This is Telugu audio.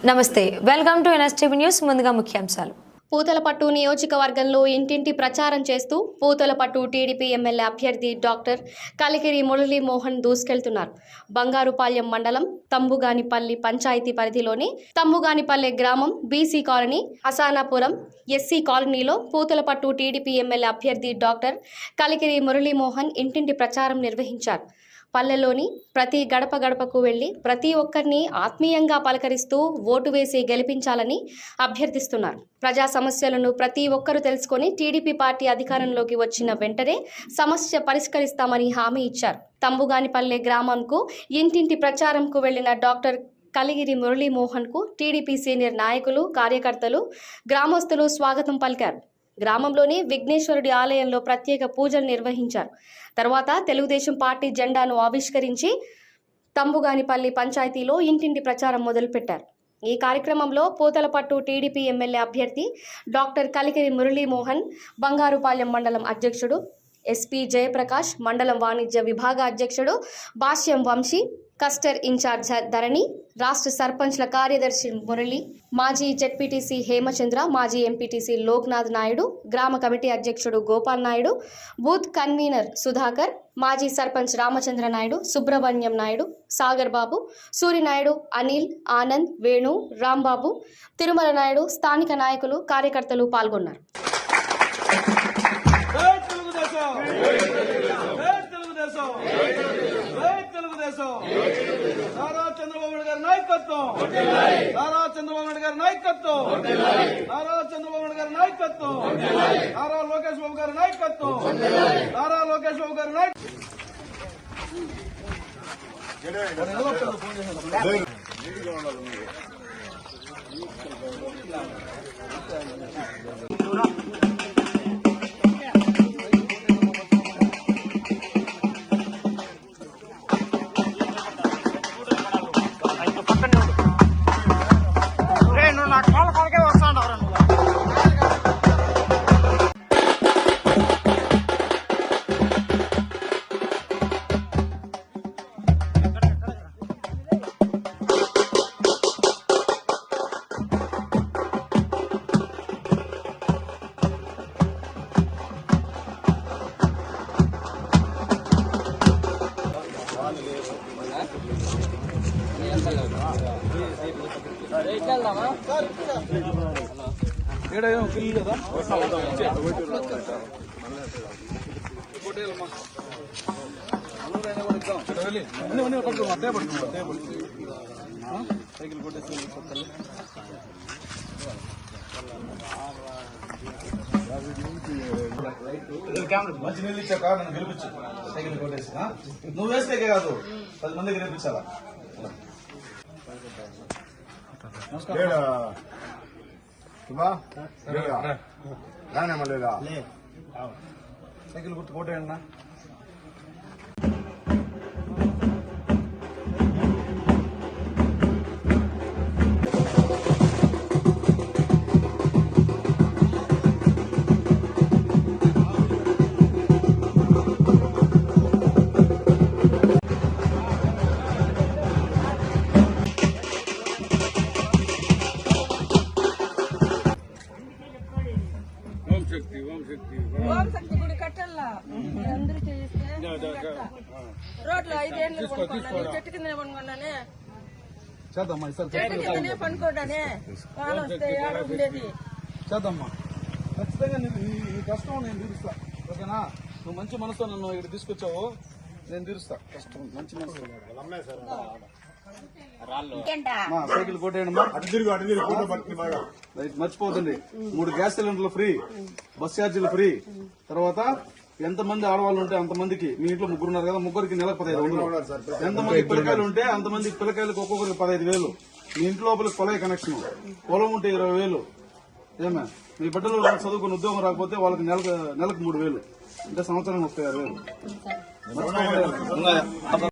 నమస్తే, వెల్కమ్ టు ఎన్ఎస్టీవీ న్యూస్. ముందుగా ముఖ్యాంశాలు. పూతలపట్టు నియోజకవర్గంలో ఇంటింటి ప్రచారం చేస్తూ పూతలపట్టు టీడీపీ ఎమ్మెల్యే అభ్యర్థి డాక్టర్ కలికిరి మురళీమోహన్ దూసుకెళ్తున్నారు. బంగారుపాళ్యం మండలం తంబుగానిపల్లి పంచాయతీ పరిధిలోని తంబుగానిపల్లె గ్రామం బీసీ కాలనీ హసానాపురం ఎస్సీ కాలనీలో పూతలపట్టు టీడీపీ ఎమ్మెల్యే అభ్యర్థి డాక్టర్ కలికిరి మురళీమోహన్ ఇంటింటి ప్రచారం నిర్వహించారు. పల్లెల్లోని ప్రతి గడప గడపకు వెళ్లి ప్రతి ఒక్కరిని ఆత్మీయంగా పలకరిస్తూ ఓటు వేసి గెలిపించాలని అభ్యర్థిస్తున్నారు. ప్రజా సమస్యలను ప్రతి ఒక్కరూ తెలుసుకొని టీడీపీ పార్టీ అధికారంలోకి వచ్చిన వెంటనే సమస్య పరిష్కరిస్తామని హామీ ఇచ్చారు. తంబుగానిపల్లె గ్రామంకు ఇంటింటి ప్రచారంకు వెళ్లిన డాక్టర్ కలిగిరి మురళీమోహన్కు టీడీపీ సీనియర్ నాయకులు, కార్యకర్తలు, గ్రామస్తులు స్వాగతం పలికారు. గ్రామంలోని విఘ్నేశ్వరుడి ఆలయంలో ప్రత్యేక పూజలు నిర్వహించారు. తర్వాత తెలుగుదేశం పార్టీ జెండాను ఆవిష్కరించి తంబుగానిపల్లి పంచాయతీలో ఇంటింటి ప్రచారం మొదలుపెట్టారు. ఈ కార్యక్రమంలో పూతలపట్టు టీడీపీ ఎమ్మెల్యే అభ్యర్థి డాక్టర్ కలికిరి మురళీమోహన్, బంగారుపాళ్యం మండలం అధ్యక్షుడు ఎస్పీ జయప్రకాష్, మండలం వాణిజ్య విభాగ అధ్యక్షుడు భాష్యం వంశీ, కస్టర్ ఇన్ఛార్జ్ ధరణి, రాష్ట్ర సర్పంచ్ల కార్యదర్శి మురళి, మాజీ జెడ్పీటీసీ హేమచంద్ర, మాజీ ఎంపీటీసీ లోక్నాథ్ నాయుడు, గ్రామ కమిటీ అధ్యక్షుడు గోపాల్ నాయుడు, బూత్ కన్వీనర్ సుధాకర్, మాజీ సర్పంచ్ రామచంద్ర నాయుడు, సుబ్రహ్మణ్యం నాయుడు, సాగర్ బాబు, సూర్యనాయుడు, అనిల్, ఆనంద్, వేణు, రాంబాబు, తిరుమల నాయుడు, స్థానిక నాయకులు, కార్యకర్తలు పాల్గొన్నారు. నారా చంద్రబాబు నాయుడు గారి నాయకత్వం, నారా చంద్రబాబు నాయుడు గారి నాయకత్వం, నారా చంద్రబాబు నాయుడు గారి నాయకత్వం, నారా లోకేష్ బాబు గారి నాయకత్వం, నారా లోకేష్ బాబు గారి నాయకత్వం. సైకిల్ కొట్టేసి మంచి నీళ్ళు ఇచ్చా కాదు, నన్ను గెలిపించు. సైకిల్ కొట్టేసి నువ్వు వేస్తే కాదు, 10 మంది గెలిపించాలా. సైకిల్ గుర్తు కొట్టేయండి. ఓం శక్తి గుడి కట్టాలా అందరూ చేస్తే రోడ్లు 5 ఏళ్ళు కొనుక్కున్నాను, చెట్టు కింద కొనుక్కున్నానే, చెట్టు కిందనే పనుకోడానే, వాన వస్తే ఏడ ఉండేది. చేద్దామ్మా, ఖచ్చితంగా నీ కష్టం నేను తీరుస్తా. ఓకేనా? నువ్వు మంచి మనసుతో నన్ను ఇక్కడ తీసుకొచ్చావు, నేను తీరుస్తా. కష్టం మంచి మనసు. సైకిల్ కొట్టేయండి, మర్చిపోతుంది. 3 గ్యాస్ సిలిండర్లు ఫ్రీ, బస్ ఛార్జీలు ఫ్రీ. తర్వాత ఎంతమంది ఆడవాళ్ళు ఉంటే అంతమందికి, మీ ఇంట్లో 3 ఉన్నారు కదా, ముగ్గురికి నెలకు 15,000. ఎంతమంది పిల్లకాయలు ఉంటే అంతమంది పిల్లకాయలకు ఒక్కొక్కరికి 15,000. మీ ఇంటి లోపలికి పొలయ కనెక్షన్, పొలం ఉంటే 20,000. ఏమే మీ బిడ్డలు చదువుకుని ఉద్యోగం రాకపోతే వాళ్ళకి నెలకు 3,000, అంటే సంవత్సరానికి 36,000.